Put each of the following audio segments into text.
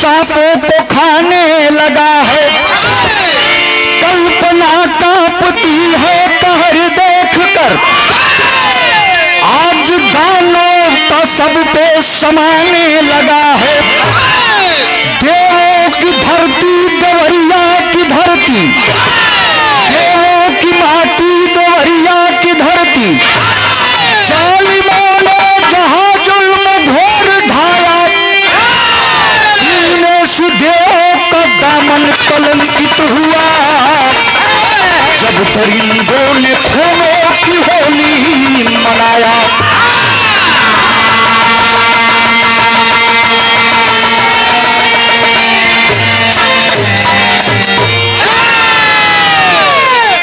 सांपों को खाने लगा है। कल्पना कांपती है कहर देखकर, आज दानों का सब पे समाने लगा है। देवों की धरती देवरिया की धरती, देवों की माटी देवरिया की धरती, जालिमों ने जहां जुल्म घोर ढाया, दीनेश देव का दामन कलंकित हुआ। जब दरिंदों ने खूनों की होली मनाया,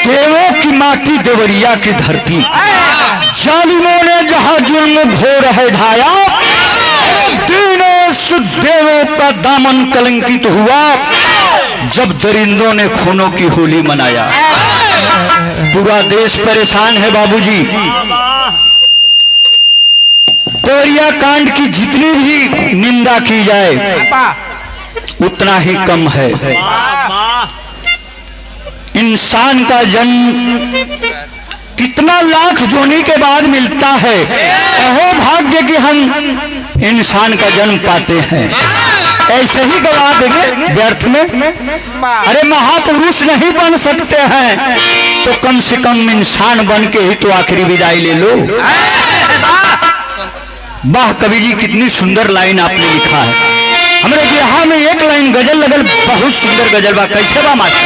देवों की माटी देवरिया की धरती, जालिमों ने जहां जुल्म घोर है ढाया, दीनेश देवों का दामन कलंकित हुआ। जब दरिंदों ने खूनों की होली मनाया। पूरा देश परेशान है बाबूजी। देवरिया कांड की जितनी भी निंदा की जाए उतना ही कम है। इंसान का जन्म कितना लाख जोनी के बाद मिलता है। अहो भाग्य कि हम इंसान का जन्म पाते हैं। ऐसे ही गवा देंगे व्यर्थ में। अरे महापुरुष नहीं बन सकते हैं तो कम से कम इंसान बन के ही तो आखिरी विदाई ले लो। वाह कवि जी, कितनी सुंदर लाइन आपने लिखा है। हमारे बिरहा में एक लाइन गजल लगल, बहुत सुंदर गजल बा। कैसे बा मास्टर?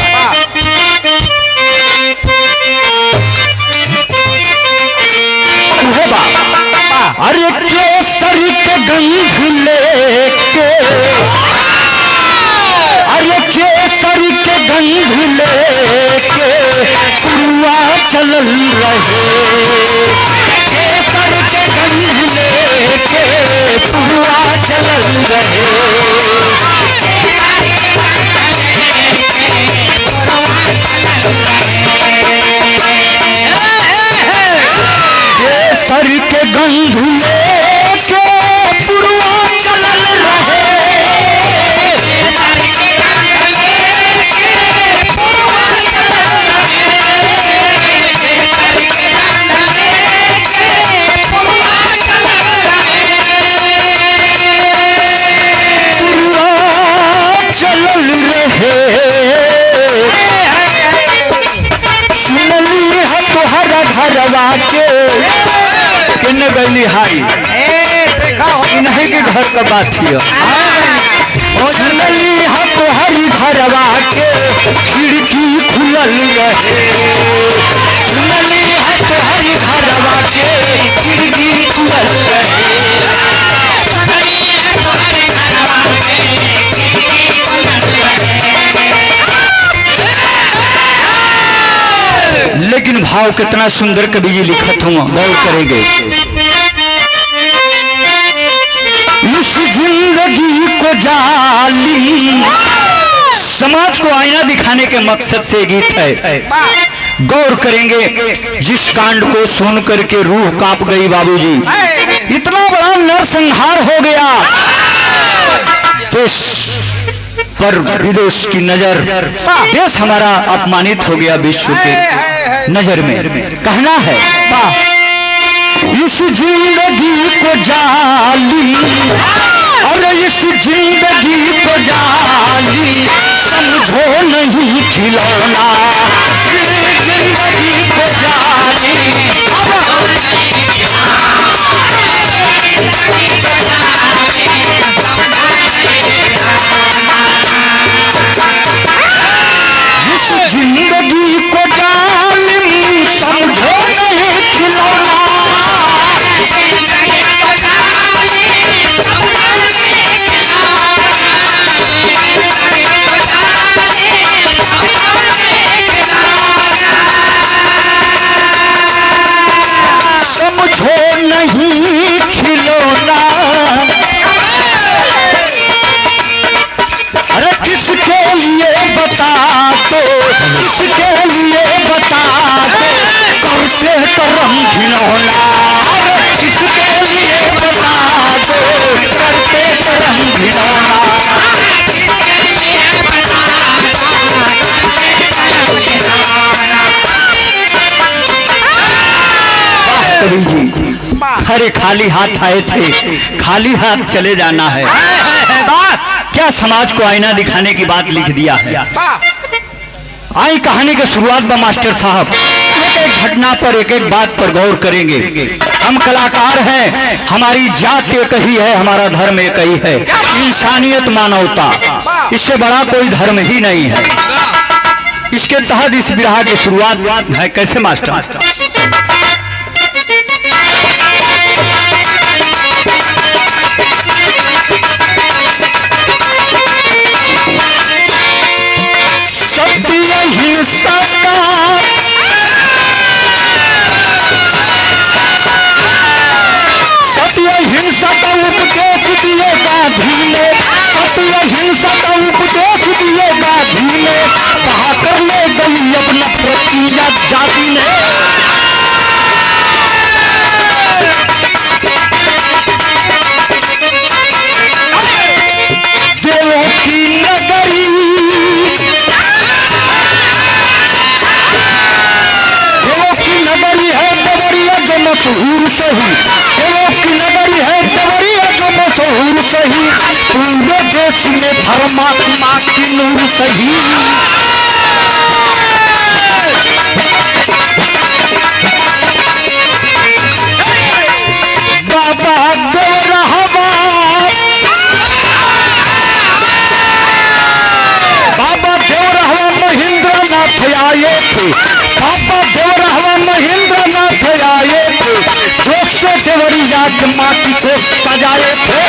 अरे केसर के गंध लेके, अरे केसर के गंध लेके पुरुआ चलल रहे, केसर के गंध लेके पुरुआ चलल रहे। केसर के गंध लेके पुरुआ चलल रहे, घरवा के न गली हाई नहीं के घर का बात हियो। सुनली हम हरी घरवा के खिड़की खुलल रहे, सुनली हम हरी घरवा के खिड़की खुलल रहे। लेकिन भाव कितना सुंदर कवि जी लिखत हूँ, गौर करेंगे। इस जिंदगी को जालिम, समाज को आईना दिखाने के मकसद से गीत है। गौर करेंगे। जिस कांड को सुन करके रूह कांप गई बाबूजी, इतना बड़ा नरसंहार हो गया, देश पर विदेश की नजर, देश हमारा अपमानित हो गया विश्व के नजर में। कहना है इस जिंदगी को जालिम, और इस जिंदगी को जालिम समझो नहीं खिलौना, इस जिंदगी को जालिम जिंदगी को जालिम समझो नहीं खिलौना, समझो नहीं खिलौना। अरे किसके लिए बता दो, किसके लिए बता दो, करते करम खिलौना, किसके लिए बता दो, करते करम खिलौना। अरे खाली हाथ आए थे, खाली हाथ चले जाना है। क्या समाज को आईना दिखाने की बात लिख दिया है। आई कहानी के शुरुआत में मास्टर साहब एक एक घटना पर, एक एक बात पर गौर करेंगे। हम कलाकार हैं, हमारी जात एक ही है, हमारा धर्म एक ही है, इंसानियत, मानवता, इससे बड़ा कोई धर्म ही नहीं है। इसके तहत इस बिरहा की शुरुआत है कैसे मास्टर? सत्य हिंसा का उपदेश दिए गांधी ने, सत्य हिंसा का उपदेश दिए गांधी ने, कहा कर ले गई अपना प्रतिया जाति ने। देवों की नगरी, देवों की नगरी है देवरिया जो मशहूर सही, देवों की नगरी है देवरिया जो मशहूर सही, पूरे देश में धर्मात्मा की नूर सही। बाबा गौरहवा, बाबा देवरहवा महेंद्र नाथ आए थे, बाबा देवरहवा महेंद्र नाथ आए थे, जोक से देवरिया की माटी को सजाए थे।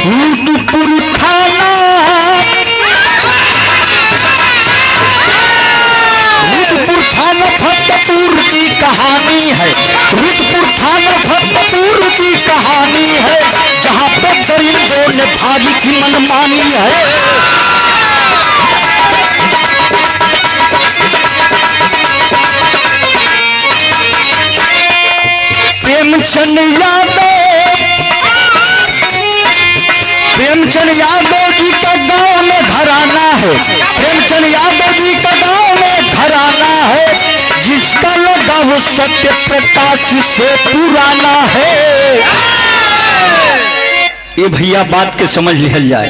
रुद्रपुर थाना, रुद्रपुर थाना फतेहपुर की कहानी है, रुद्रपुर थाना फतेहपुर की कहानी है, जहाँ पे दरिंदों ने भारी की मनमानी है। प्रेमचंद यादव, प्रेमचंद यादव जी का गांव में घराना है, प्रेमचंद यादव जी का गांव में घराना है, जिसका लगाव सत्य प्रकाश से पुराना है। ये भैया बात के समझ लिहल जाए।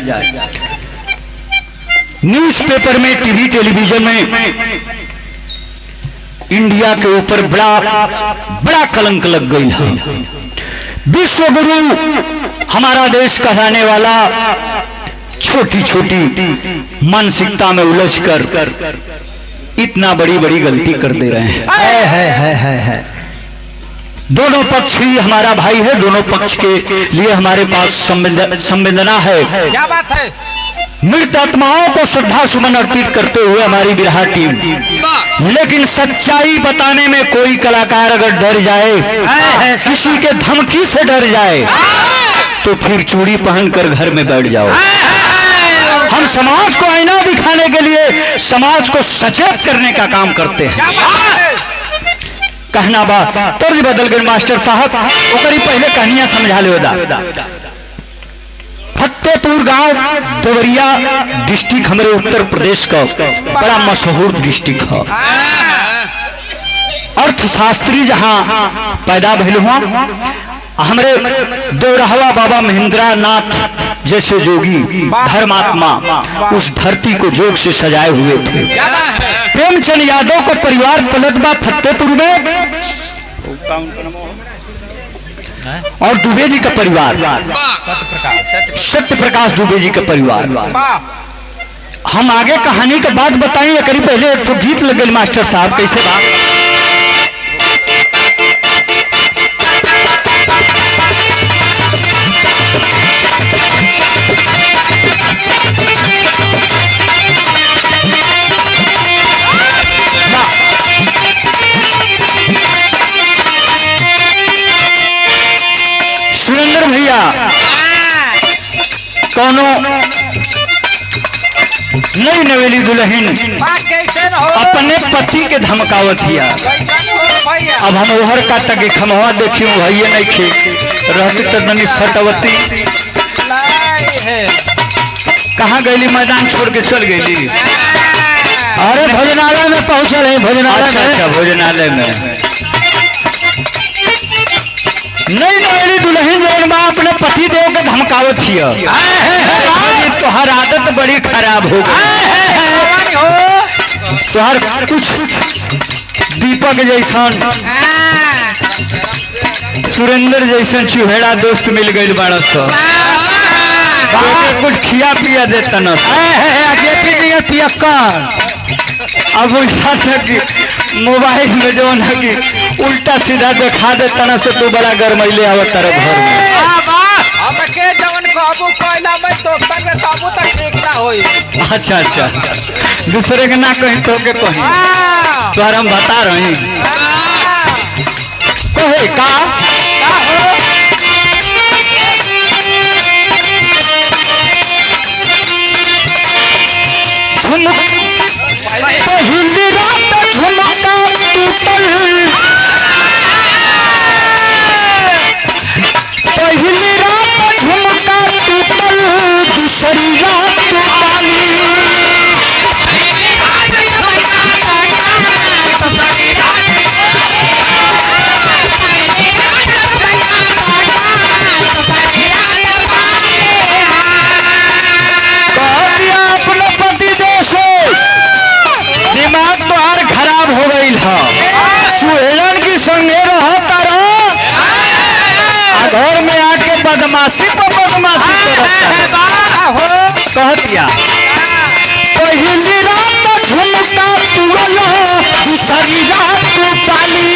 न्यूज़पेपर में, टीवी टेलीविजन में इंडिया के ऊपर बड़ा कलंक लग गई है। विश्व गुरु हमारा देश कहलाने वाला छोटी छोटी मानसिकता में उलझकर इतना बड़ी बड़ी गलती कर दे रहे हैं। है। दोनों पक्ष ही हमारा भाई है, दोनों पक्ष के लिए हमारे पास संवेदना है। क्या बात है? मृत आत्माओं को श्रद्धा सुमन अर्पित करते हुए हमारी बिरहा टीम, लेकिन सच्चाई बताने में कोई कलाकार अगर डर जाए, किसी के धमकी से डर जाए, तो फिर चूड़ी पहनकर घर में बैठ जाओ। हम समाज को आईना दिखाने के लिए, समाज को सचेत करने का काम करते हैं। कहना बात तर्ज बदल गए मास्टर साहब, ओकरी पहले कहानियां समझा ले। फतेहपुर गांव देवरिया डिस्ट्रिक्ट हमारे उत्तर प्रदेश का बड़ा मशहूर डिस्ट्रिक्ट है। अर्थशास्त्री जहां पैदा भइल हुआ, हमारे देवरहवा बाबा महेंद्र नाथ जैसे जोगी धर्मात्मा उस धरती को जोग से सजाए हुए थे। प्रेमचंद यादव का परिवार पलटबा फतेहपुर में, और दुबे जी का परिवार सत्य प्रकाश दुबे जी का परिवार। हम आगे कहानी के बाद बताएंगे, करीब पहले एक तो गीत लगे मास्टर साहब, कैसे बात? सुरेंद्र भैया कौनो नई नवेली दुल्हन अपने पति के धमकावत हिया। अब हम ओहर का तक खमवा देखियो भैया नहीं खे रहते तो ननी सटवती कहाँ गईली, मैदान छोड़ के चल गईली। अरे भोजनालय में पहुंचल है, भोजनालय। अच्छा, भोजनालय में। नहीं नौली दुल्हन जौन बा अपने पति देव के धमकावत हिय। तोहर आदत बड़ी खराब हो गई। तोहर कुछ दीपक जैसन, सुरेंद्र जैसन चूहेड़ा दोस्त मिल गई बड़ा सो। कुछ खिया पिया देता न अब कि मोबाइल में जो है कि उल्टा सीधा दिखा देता न से तू बड़ा गरमैले आवत तारा घर में। अच्छा अच्छा, दूसरे के ना कहीं तो के कहीं तो हम बता रहे कहे का पहली रात झुमका टूटल, पहली रात झुमका टूटल, दूसरी रात बाली। अपने पति देव से दिमाग तोहार खराब हो गई है। चूहेड़न की संगे रहता रहो, घर में आके बदमाशी पर बदमाशी कहतिया। पहली रात झुमका तुअल, दूसरी रात पाली।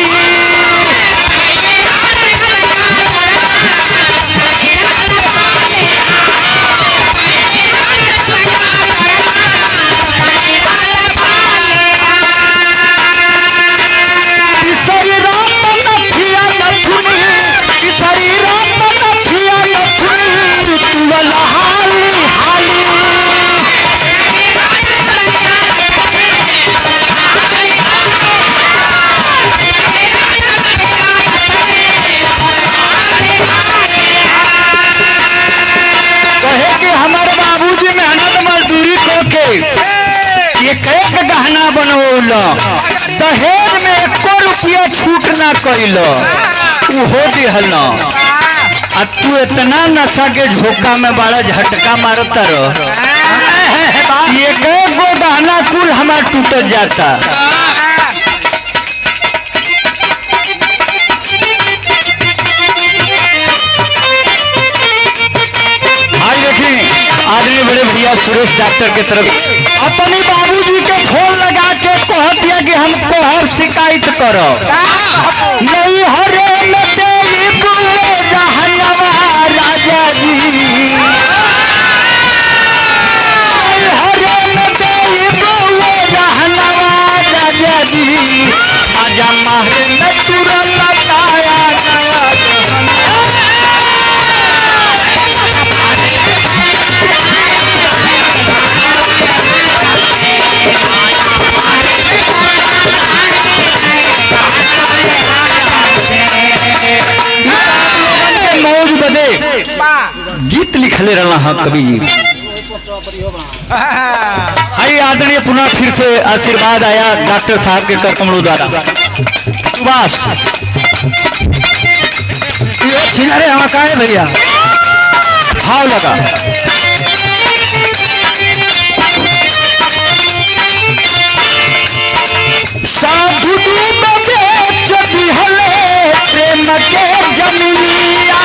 गहना बनौल, दहेज में 1 रुपया छूट ना कैल, हो दिहल। आ तू इतना नशा के झोंका में बड़ा झटका मारता रह, एक गो गहना कुल हमार टूट जाता। आज देखिए आदमी बड़े भैया सुरेश डॉक्टर के तरफ अपनी बाबूजी के फोन लगा के कह दिया कि हमको हर शिकायत करो। नहीं हरे में तेरी रहनवा राजा जी, हरे में तेरी रहनवा राजा जी, आजा माहे में तुरंत बताया मौज बदे गीत लिखले रहा हाँ कवि जी। हाई आदरणीय पुनः फिर से आशीर्वाद आया डॉक्टर साहब के कर कमलों द्वारा। सुभाष छिनारे हम का है भैया, भाव लगा। साधु बेच दिहले प्रेम के जमीनिया,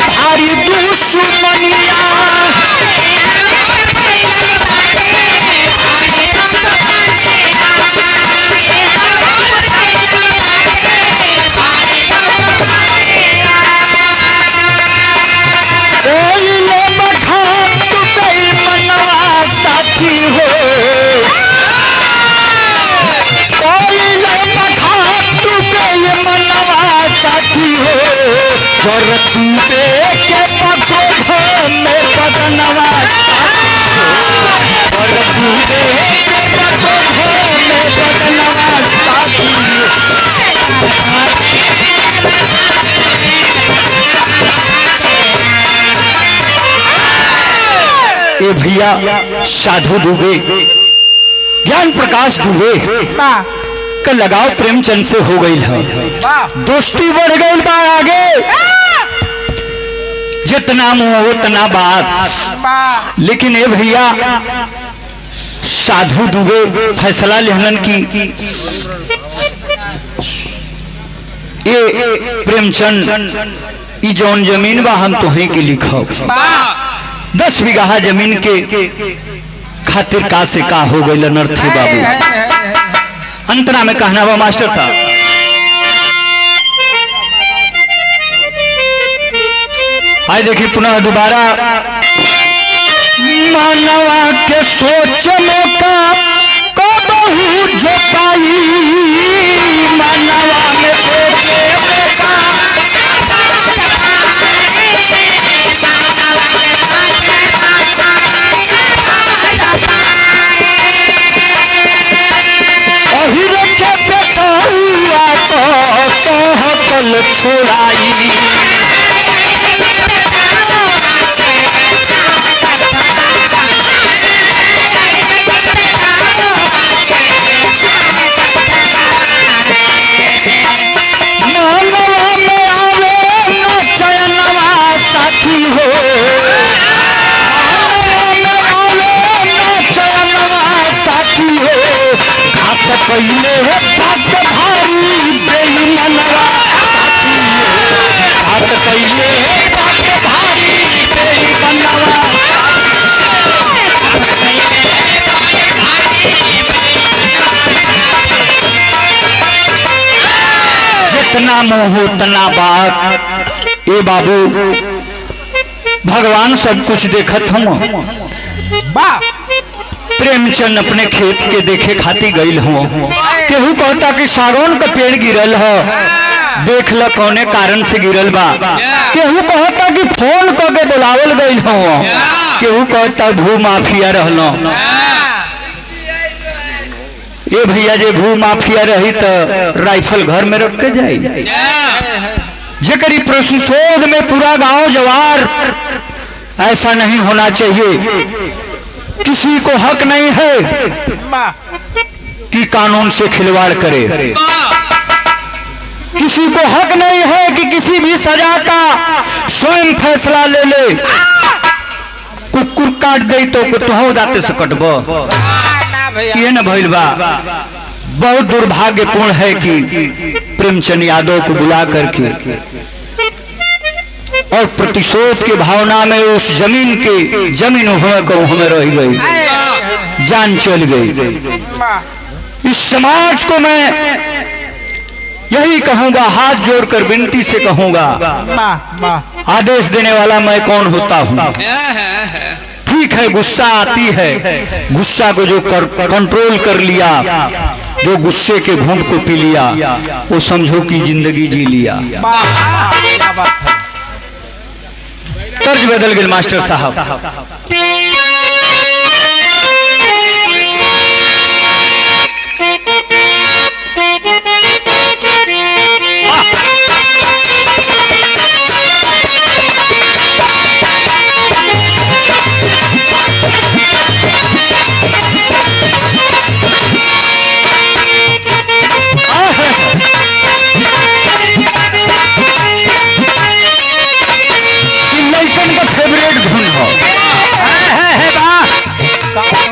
भारी दुश्मनिया। साथी हो मनवा साथी हो, पर तू के पखो में बदनवा साथी हो। डूबे में बदनवा साथी। ए भैया साधु दुबे, ज्ञान प्रकाश दुबे का लगाव प्रेमचंद से हो गई है, दोस्ती बढ़ गई बा आगे, जितना मुंह उतना बात। लेकिन ए भैया साधु दुबे फैसला लेहलन की ये प्रेमचंद ई जौन जमीन बा हम तोहे के लिखब, 10 बीघा जमीन के खातिर का से का हो गई नर्थे बाबू। अंतरा में कहना बा मास्टर साहब, आए देखिए पुनः दोबारा, मानवा के सोच में का बहु जो पाई, मानवा में सोचे में का अहिर के बेटौआ तो सोहकल छोड़ाई। पहले बात भारी बेईमानवा साथी, बात पहले बात भारी बेईमानवा। जितना मोह उतना बात। ए बाबू भगवान सब कुछ देखत हम, प्रेमचंद अपने खेत के देखे खाती गईल हो, केहू कहता कि सागौन का पेड़ गिरल है, देख ल कौने कारण से गिरल बा। केहू कहता कि फोन करके बुलावल गईल हो, केहू कहता भू माफिया रहलो। ये भैया जे भू माफिया रही तो राइफल घर में रख के जाई, जेकरी प्रतिशोध में पूरा गांव जवार। ऐसा नहीं होना चाहिए, किसी को हक नहीं है कि कानून से खिलवाड़ करे, किसी को हक नहीं है कि किसी भी सजा का स्वयं फैसला ले ले। कुकुर काट दे तो तुहो दाते से कटबो, ये न भइल बा। बहुत दुर्भाग्यपूर्ण है कि प्रेमचंद यादव को बुला करके और प्रतिशोध की भावना में उस जमीन हमें रह गई, जान चल गई। इस समाज को मैं यही कहूंगा, हाथ जोड़कर विनती से कहूंगा, आदेश देने वाला मैं कौन होता हूं। ठीक है गुस्सा आती है, गुस्सा को जो कंट्रोल कर लिया, जो गुस्से के घूंट को पी लिया, वो समझो कि जिंदगी जी लिया। तर्ज बदल गए मास्टर साहब।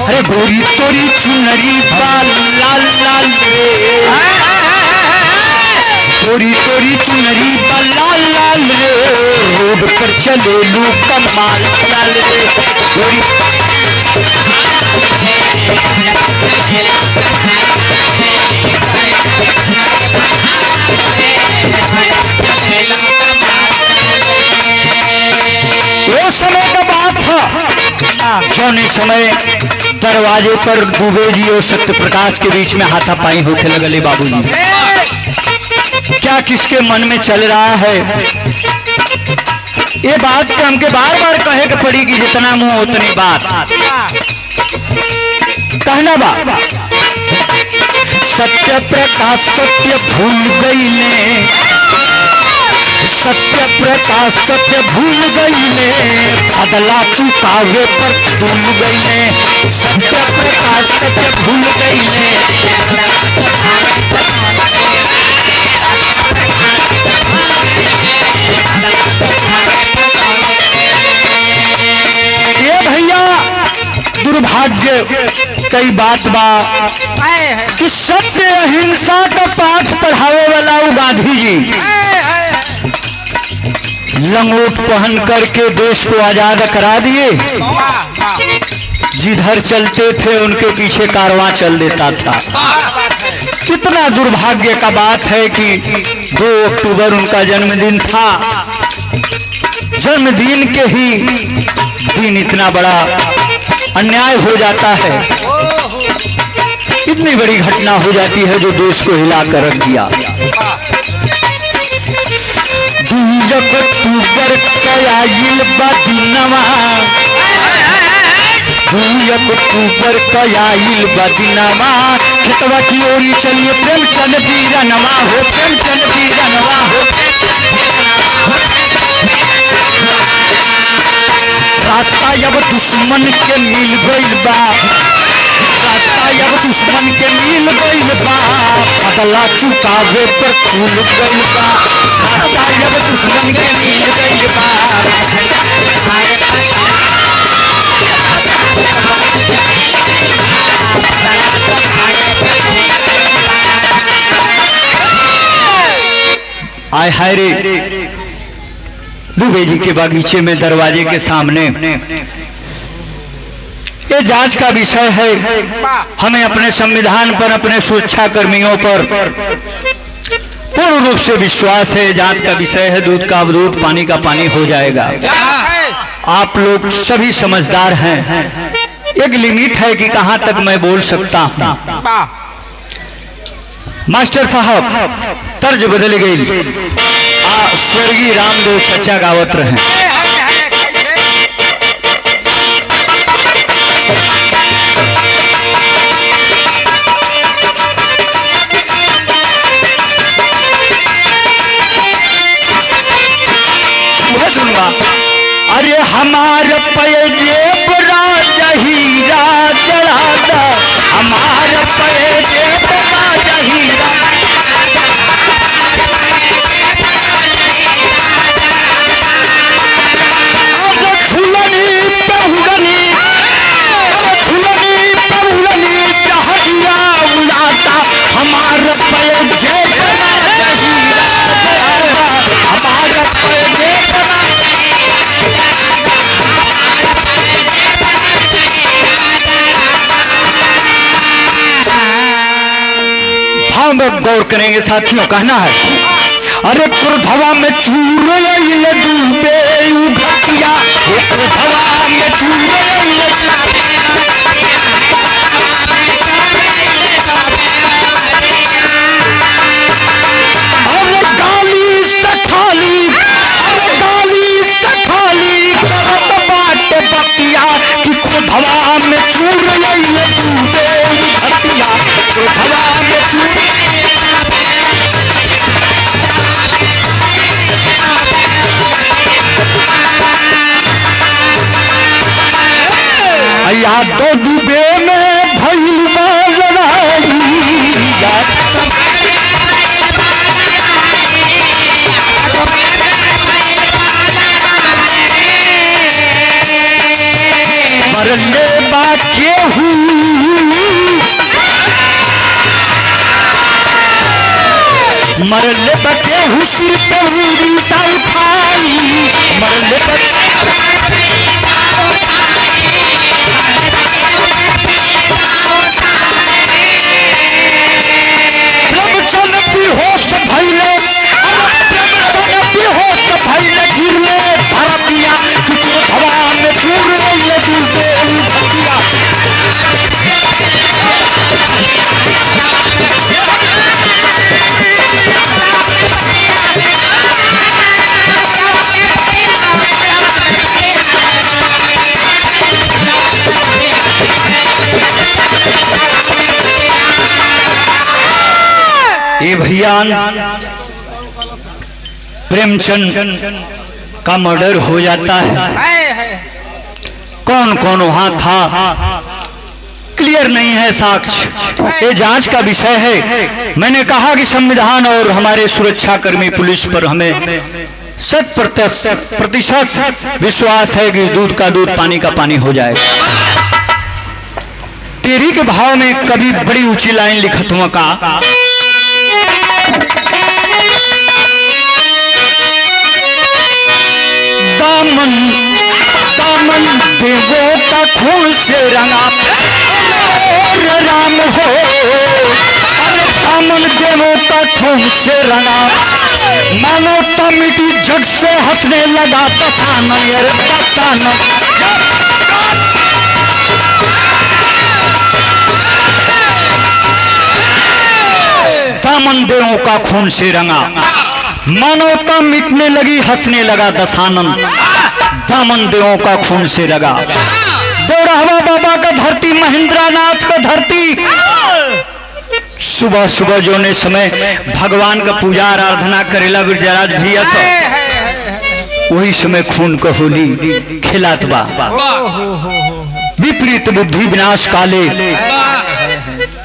अरे गोरी तोरी चुनरी बाल लाल लाल रे, गोरी तोरी चुनरी बाल लाल लाल रे, रोड पर चले लू कमाल चाल रे। गोरी वो समय का बात था, जौने समय दरवाजे पर दुबे जी और सत्य प्रकाश के बीच में हाथापाई होके लगले। बाबूजी क्या किसके मन में चल रहा है, ये बात को हमके बार बार कहे के पड़ी कि जितना मुंह उतनी बात। कहना बा सत्य प्रकाश सत्य भूल गई ने, सत्य प्रकाश सत्य भूल गई ने, बदला चुकावे पर भूल गई ने, सत्य प्रकाश सत्य भूल गई ने। ये भैया दुर्भाग्य कई बात बा कि सत्य अहिंसा का पाठ पढ़ावे वाला वो गांधी जी लंगोट पहन करके देश को आजाद करा दिए। जिधर चलते थे उनके पीछे कारवां चल देता था। कितना दुर्भाग्य का बात है कि 2 अक्टूबर उनका जन्मदिन था। जन्मदिन के ही दिन इतना बड़ा अन्याय हो जाता है, इतनी बड़ी घटना हो जाती है जो देश को हिला कर रख दिया। 2 अक्टूबर कयाइल बदिनवा, 2 अक्टूबर कयाइल बदिनवा, खेतवा की ओरी चलिए प्रेमचंद बीरनवा हो, प्रेमचंद बीरनवा हो। रास्ता अब दुश्मन के मिल गइल बा, रास्ता अब दुश्मन के मिल गइल बा, बदला चुकावे पर खुल गइल बा, रास्ता अब दुश्मन के मिल गइल बा। आय हाय रे, दुबे जी के बागीचे में दरवाजे के सामने ये जांच का विषय है। हमें अपने संविधान पर, अपने सुरक्षा कर्मियों पर पूर्ण रूप से विश्वास है। जांच का विषय है, दूध का दूध, पानी का पानी हो जाएगा। आप लोग सभी समझदार हैं। एक लिमिट है कि कहां तक मैं बोल सकता हूं। मास्टर साहब तर्ज बदल गई। स्वर्गीय रामदेव चचा गावत रहे। अरे हमार पैजेब राजा हीरा चढ़ाता, हमार पैजेब राजा हीरा। गौर करेंगे साथियों, कहना है अरे क्रोधवा में चूर डूबे घटिया, क्रोधवा में चूर हवा में चूर डूबे घटिया, हवा में चूर। यादो डूबे में भइल बा लड़ाई, मरले बा केहू, मरले बा केहू सिर पे उल्टा उठाई, मरले बा प्रेमचंद बेहोश भइले, प्रेमचंद बेहोश भइले, गिरले धरतिया, हवा में चूर रही डूबे घटिया। ये भैया प्रेमचंद का मर्डर हो जाता है। कौन कौन वहां था क्लियर नहीं है, साक्ष्य ये जांच का विषय है। मैंने कहा कि संविधान और हमारे सुरक्षाकर्मी पुलिस पर हमें 100% विश्वास है कि दूध का दूध पानी का पानी हो जाएगा। तेरी के भाव में कभी बड़ी ऊंची लाइन लिखत हुआ का दामन दामन देवों का खून से रंगा और राम हो, अरे दामन देवों का खून से रंगा मानो तो मिट्टी जग से हंसने लगा तसानम यार तसानम। दामन देवों का खून से रंगा मानवता मिटने लगी हंसने लगा दशानन। दामन देवों का खून से रंगा दौड़ावा बाबा का धरती महेंद्र नाथ का धरती। सुबह सुबह जोने समय भगवान का पूजा आराधना करेला विरजराज भैया सब वही समय खून का होली खिलात बा। विपरीत बुद्धि विनाश काले,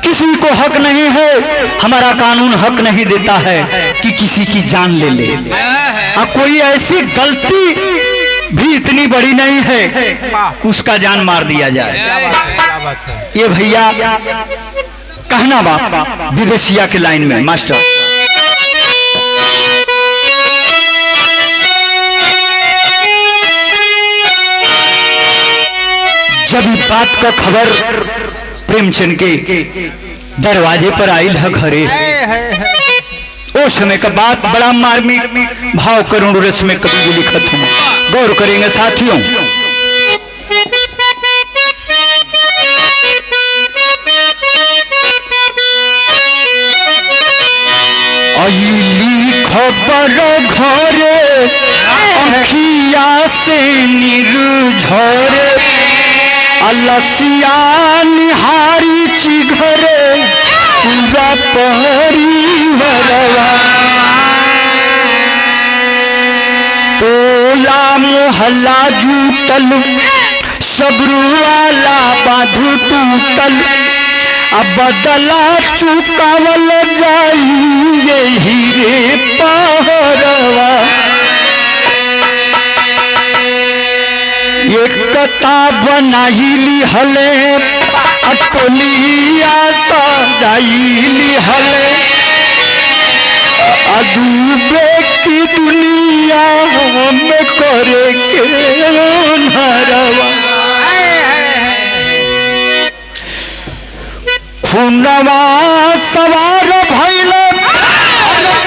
किसी को हक नहीं है, हमारा कानून हक नहीं देता है कि किसी की जान ले ले। कोई ऐसी गलती भी इतनी बड़ी नहीं है उसका जान मार दिया जाए। ये भैया कहना बाप विदेशिया के लाइन में मास्टर जब बात का खबर प्रेमचंद के दरवाजे पर आई है घरे, ओ समय का बात बड़ा मार्मिक भाव करुण रस में कभी भी लिखत हूं, गौर करेंगे साथियों। अली खबर घरे अखिया से निर्झरे अलसिया निहारी चिघरे पूरा परिवारवा टोला मोहल्ला जूटल सबरू वाला बाधु टूटल अब बदला चुकावल जाई यही रे पहरवा। एक किताब बनाई हले अटोलिया सजाई हले अदूबे की दुनिया में करे के नरवा। खूनवा सवार भइले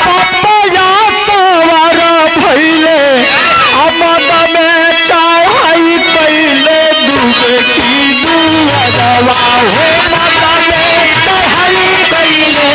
पापया सवार भइले अमद में चढ़ाई पहले डूबे की दुआरवा हो मद में चढ़ाई पहले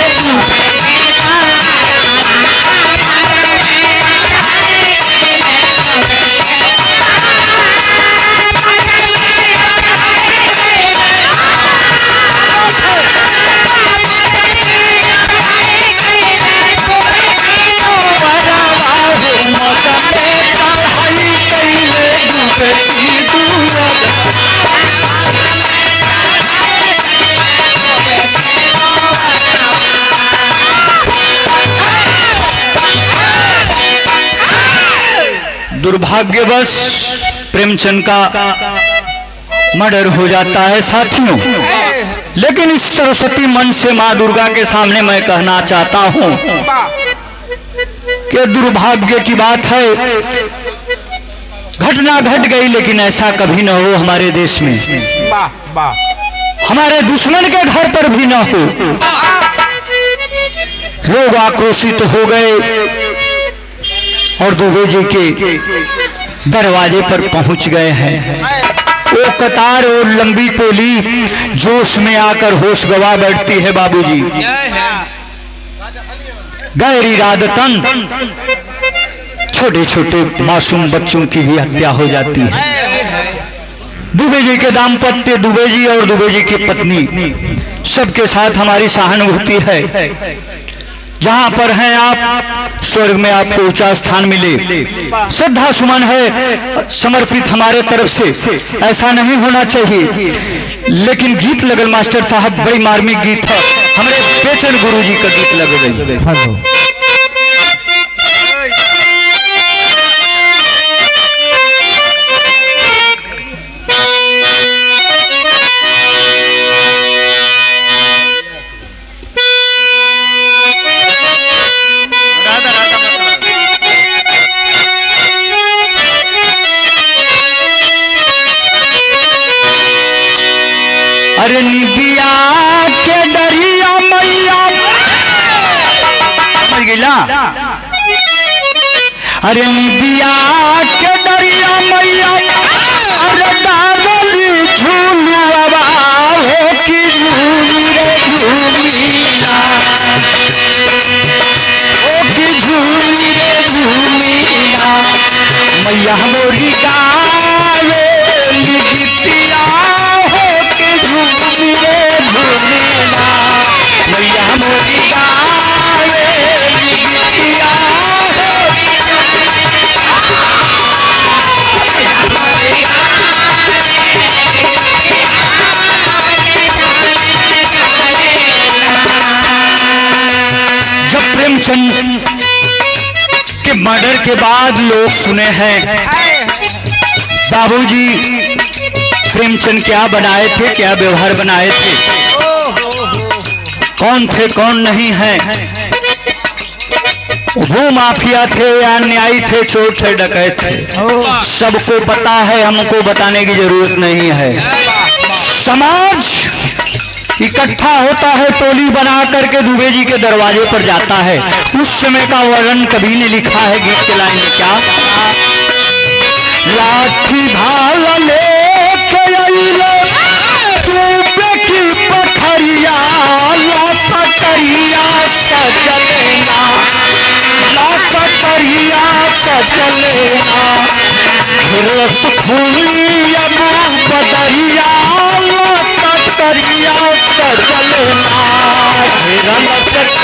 दुर्भाग्यवश प्रेमचंद का मर्डर हो जाता है साथियों। लेकिन इस सरस्वती मन से मां दुर्गा के सामने मैं कहना चाहता हूं कि दुर्भाग्य की बात है, घटना घट गई लेकिन ऐसा कभी न हो हमारे देश में, हमारे दुश्मन के घर पर भी न हो। लोग आक्रोशित हो गए और दुबे जी के दरवाजे पर पहुंच गए हैं। वो कतार और लंबी टोली जोश में आकर होश गवा बैठती है। बाबूजी गैर इरादतन छोटे छोटे मासूम बच्चों की भी हत्या हो जाती है। दुबे जी के दाम्पत्य, दुबे जी और दुबे जी की पत्नी सबके साथ हमारी सहानुभूति है। जहां पर हैं आप, स्वर्ग में आपको ऊंचा स्थान मिले। श्रद्धा सुमन है समर्पित हमारे तरफ से, ऐसा नहीं होना चाहिए। लेकिन गीत लगल मास्टर साहब, बड़ी मार्मिक गीत है, हमारे बेचन गुरु जी का गीत लग गई। अरे निबिया के डरिया मैया मर गिला। अरे निबिया के डरिया मैया, अरे डाली झूलुआ हो कि झूली रे झूलीला, ओ कि झूली रे झूलीला। मैया मोरी गावे गीतिया हो कि झूली रे झूलीला, मैया मोरी गावे गीतिया हो कि जब प्रेमचंद के मर्डर के बाद लोग सुने हैं बाबूजी प्रेमचंद क्या बनाए थे, क्या व्यवहार बनाए थे, कौन थे कौन नहीं है, वो माफिया थे या न्यायी थे, चोर थे डकैत थे, सबको पता है, हमको बताने की जरूरत नहीं है। समाज इकट्ठा होता है, टोली बना करके दुबे जी के दरवाजे पर जाता है। उस समय का वर्णन कवि ने लिखा है गीत के लाइन में, क्या लाठी भाला लेके आइले दुबे की पथरिया, लासा करिया सजलेना, लासा करिया सजलेना, रस फूली अब बदरिया, लासा करिया सजलेना, घेरा लचक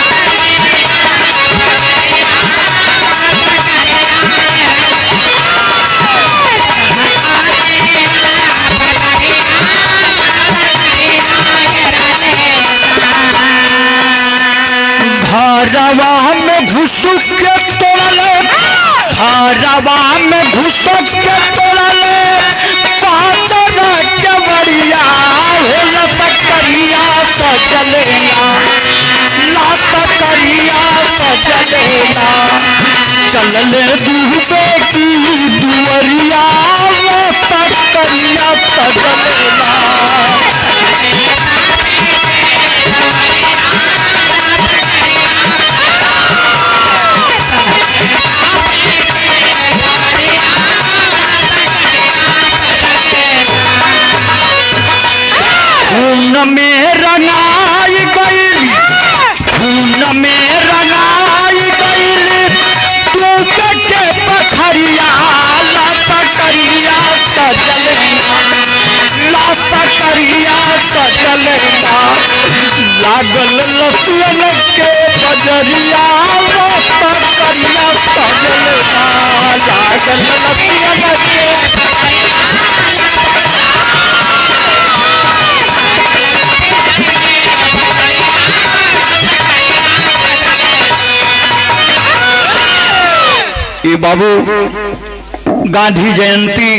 धारावा में घुसुक के तोड़ले, धारावा में घुसुक के तोड़ले, पातर के बढ़िया होला सकरिया सजलेना, लासा करिया सजलेना, चलले दुबे की दुअरिया, लासा करिया सजलेना। खून में रंगाई गई, खून में रंगाई गई, तू के पथरिया, लासा करिया सजलेना, लासा करिया सजलेना, लागल लसियन के बजरिया, लासा करिया सजलेना, लागल लसियन के ये बाबू गांधी जयंती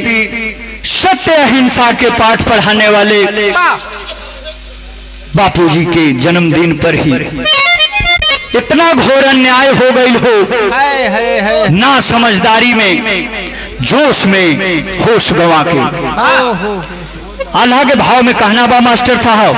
सत्य अहिंसा के पाठ पढ़ाने वाले बापूजी के जन्मदिन पर ही इतना घोर अन्याय हो गई हो, ना समझदारी में, जोश में होश गवा के। आल्हा के भाव में कहना बा मास्टर साहब,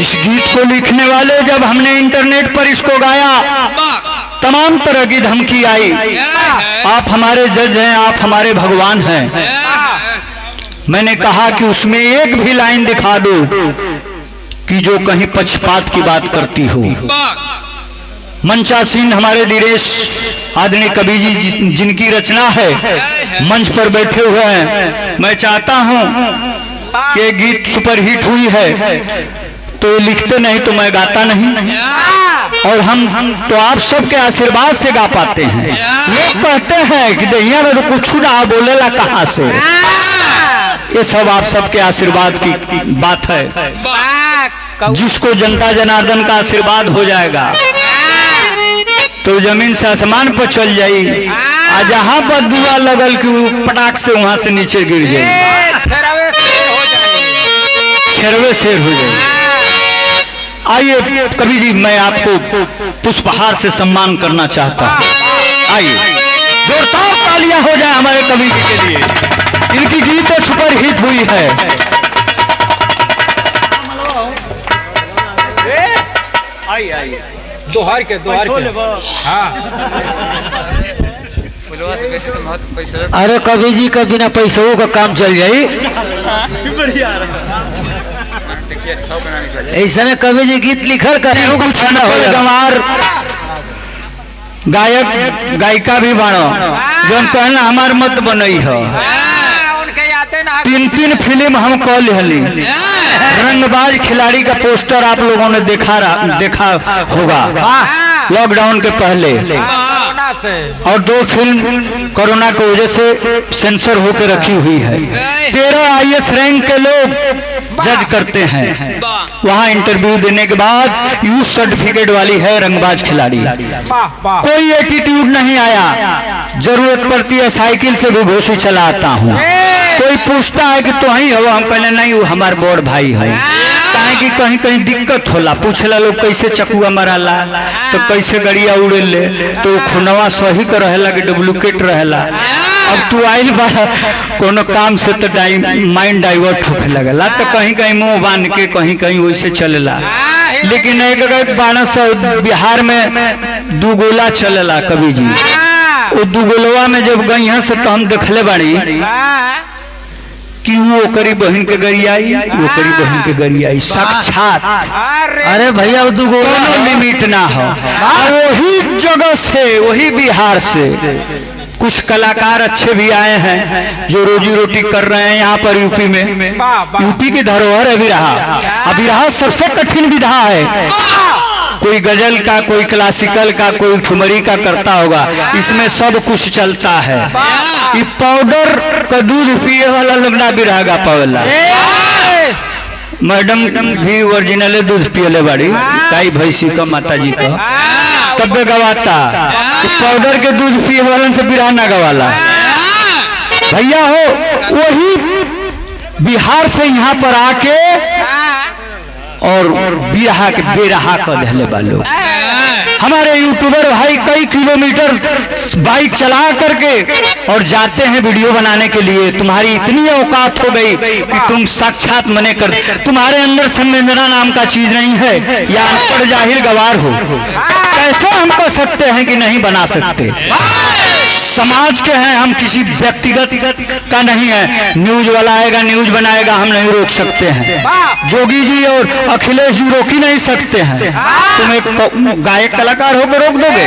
इस गीत को लिखने वाले जब हमने इंटरनेट पर इसको गाया, तमाम तरह की धमकी आई, आप हमारे जज हैं, आप हमारे भगवान हैं। मैंने कहा कि उसमें एक भी लाइन दिखा दो कि जो कहीं पक्षपात की बात करती हो। मंचासीन हमारे धीरेश आदरणीय कवि जी जिनकी रचना है मंच पर बैठे हुए हैं। मैं चाहता हूं कि ये गीत सुपरहिट हुई है तो ये लिखते नहीं तो मैं गाता नहीं, और हम तो आप सबके आशीर्वाद से गा पाते हैं। लोग कहते हैं कि दहिया में तो कुछ ना बोलेला कहाँ से, ये सब आप सबके आशीर्वाद की बात है। जिसको जनता जनार्दन का आशीर्वाद हो जाएगा तो जमीन से आसमान पर चल जाई, और जहां पर दुआ लगल कि वो पटाख से वहां से नीचे गिर जाए, छेरवे शेर हो जाए। आइए कवि जी, मैं आपको पुष्पहार से सम्मान करना चाहता हूं। आइए जोरदार तालियां हो जाए हमारे कवि जी के लिए, इनकी गीतें सुपरहिट हुई है। आइए आइए दोहर के हाँ। अरे कवि जी का बिना पैसों का काम चल जाई। ऐसा ने कवि जी गीत लिखल करे गंवार गायक गायिका भी बाड़ो जो कहना हमार मत बनई है। तीन फिल्म हम कह लिहली। रंगबाज खिलाड़ी का पोस्टर आप लोगों ने देखा होगा लॉकडाउन के पहले, और 2 फिल्म कोरोना की वजह से सेंसर होकर रखी हुई है। 13 IAS रैंक के लोग जज करते हैं। वहां इंटरव्यू देने के बाद यूथ सर्टिफिकेट वाली है रंगबाज खिलाड़ी। कोई एटीट्यूड नहीं आया, जरूरत पड़ती है साइकिल से भी घोसी चला आता हूँ। कोई पूछता है कि तो ही हो, हम कहले नहीं वो हमार बड़ भाई है। काहे कि कहीं कहीं दिक्कत होला, पूछला लोग कैसे चकुआ मराला तो कैसे गड़िया उड़े ले, तो खुनवा सही का रहेला कि डुप्लीकेट रहेला। अब तू आइल बा कोनो काम से तो माइंड डाइवर्ट होके लगला, तो कहीं कहीं मुंह बांध के कहीं कहीं वैसे चलेला। लेकिन एक 1200 बिहार में 2 गोला चलेला कवि जी। वो 2 गोलवा में जब गई हैं से तो हम देखले बाड़ी कि वो करी बहन के गरियाई, वो करी बहन के गरियाई साक्षात। अरे भैया वो 2 कोनो लिमिट ना हो। वही जगह से, वही बिहार से कुछ कलाकार अच्छे भी आए हैं जो रोजी रोटी कर रहे हैं यहाँ पर यूपी में। यूपी की धरोहर है बिरहा। अब बिरहा सबसे कठिन विधा है। कोई गजल का, कोई क्लासिकल का, कोई ठुमरी का करता होगा, इसमें सब कुछ चलता है। ये पाउडर का दूध पिए वाला लोग ना बिरहा गा पावेला। मैडम भी ओरिजिनल दूध पियले बाड़ी, गाय भैंसी का, माता जी का, तब गवाता। पाउडर के दूध पिए वालन से बिरहा ना गवाला। भैया हो वही बिहार से यहाँ पर आके और बिरहा के बेरहा कर देले बालो। हमारे यूट्यूबर भाई कई किलोमीटर बाइक चला करके और जाते हैं वीडियो बनाने के लिए। तुम्हारी इतनी औकात हो गई कि तुम साक्षात मने कर, तुम्हारे अंदर संवेदना नाम का चीज नहीं है, या अनपढ़ जाहिल गवार हो। कैसे हम कह सकते हैं कि नहीं बना सकते? समाज के हैं हम, किसी व्यक्तिगत का नहीं है। न्यूज वाला आएगा न्यूज बनाएगा, हम नहीं रोक सकते हैं। जोगी जी और अखिलेश जी रोक ही नहीं सकते हैं। तुम एक गायक कलाकार होकर रोक दोगे?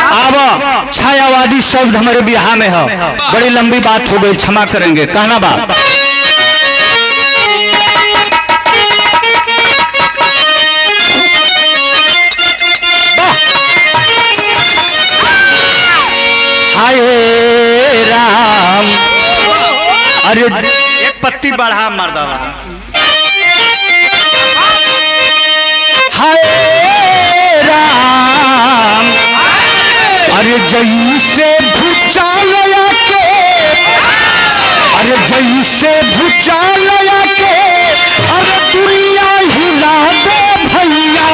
अब छायावादी शब्द हमारे बिहार में है। बड़ी लंबी बात हो गई, क्षमा करेंगे। कहना बात हाय राम। अरे एक पत्ती बढ़ा मर्दवा। हाय राम। अरे जई से भूचाल के, अरे जई से भूचाल के, अरे दुनिया हिला दे भैया।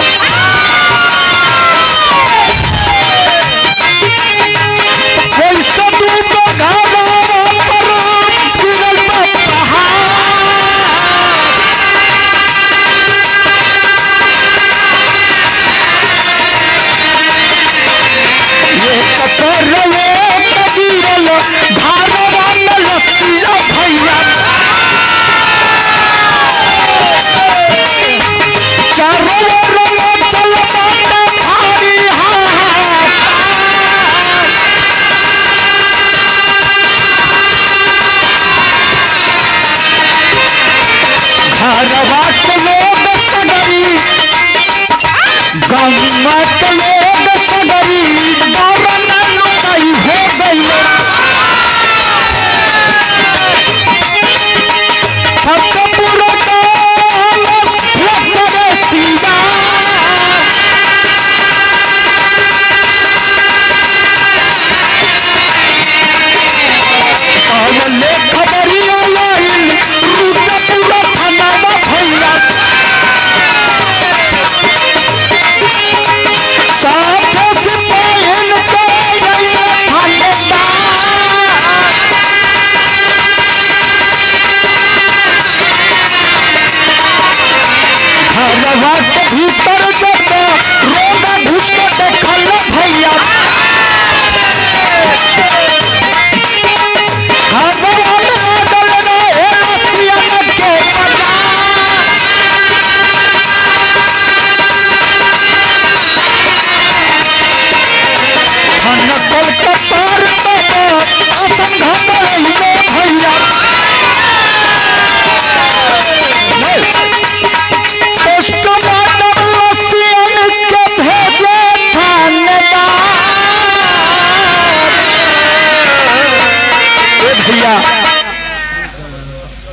भैया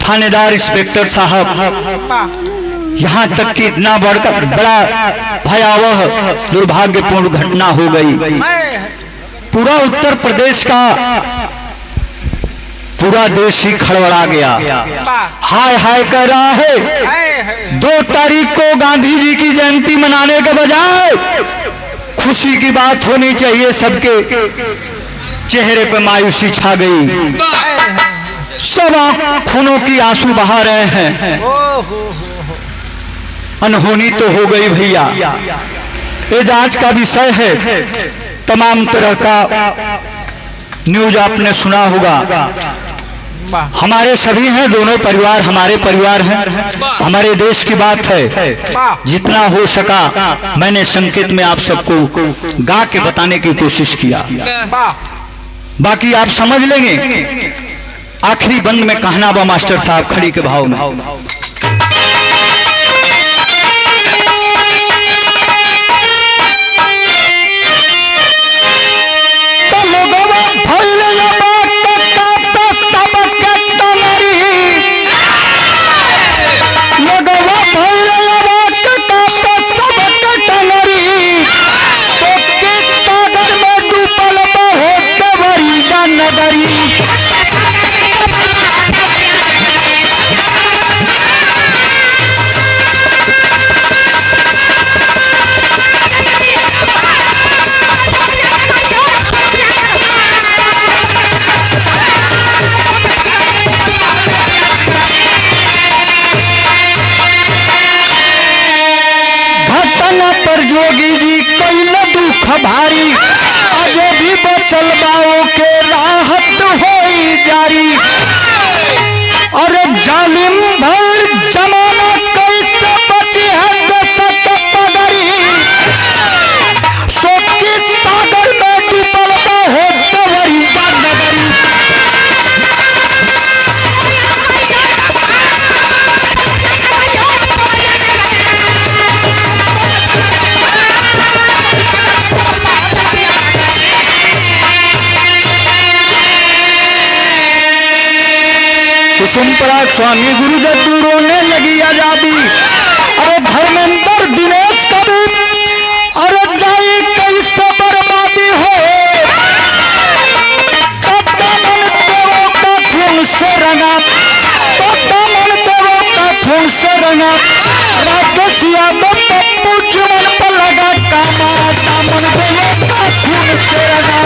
थानेदार इंस्पेक्टर साहब, यहाँ तक कि इतना बड़ा भयावह दुर्भाग्यपूर्ण घटना हो गई। पूरा उत्तर प्रदेश का पूरा देश ही खड़बड़ा गया, हाय हाय कर रहा है। 2 तारीख को गांधी जी की जयंती मनाने के बजाय खुशी की बात होनी चाहिए, सबके चेहरे पर मायूसी छा गई, सब खूनों की आंसू बहा रहे हैं। अनहोनी तो हो गई भैया, ये जांच का विषय है। तमाम तरह का न्यूज आपने सुना होगा। हमारे सभी हैं, दोनों परिवार हमारे परिवार हैं, हमारे देश की बात है। जितना हो सका मैंने संकेत में आप सबको गा के बताने की कोशिश किया, बाकी आप समझ लेंगे। आखिरी बंद में कहना बा मास्टर साहब खड़ी के भाव में। जोगी जी कैल दुख भारी, आगे भी बचल बाओ के राहत होई जारी। और जालिम भर जमाना कैसे बची है देश के पगड़ी, शोक की सागर में डूबल हो देवरी का नगरी। कुसुम पराग स्वामी गुरु जद्दू रोने लगी आजादी। अरे धर्मेंद्र दिनेश कभी अरे जाई कैसे बर्बादी हो, दामन देवों का खून से रंगा, दामन देवों का खून से रंगा। राकेश यादव पप्पू जुमन पर लगा कामा, दामन देवों का खून से रंगा।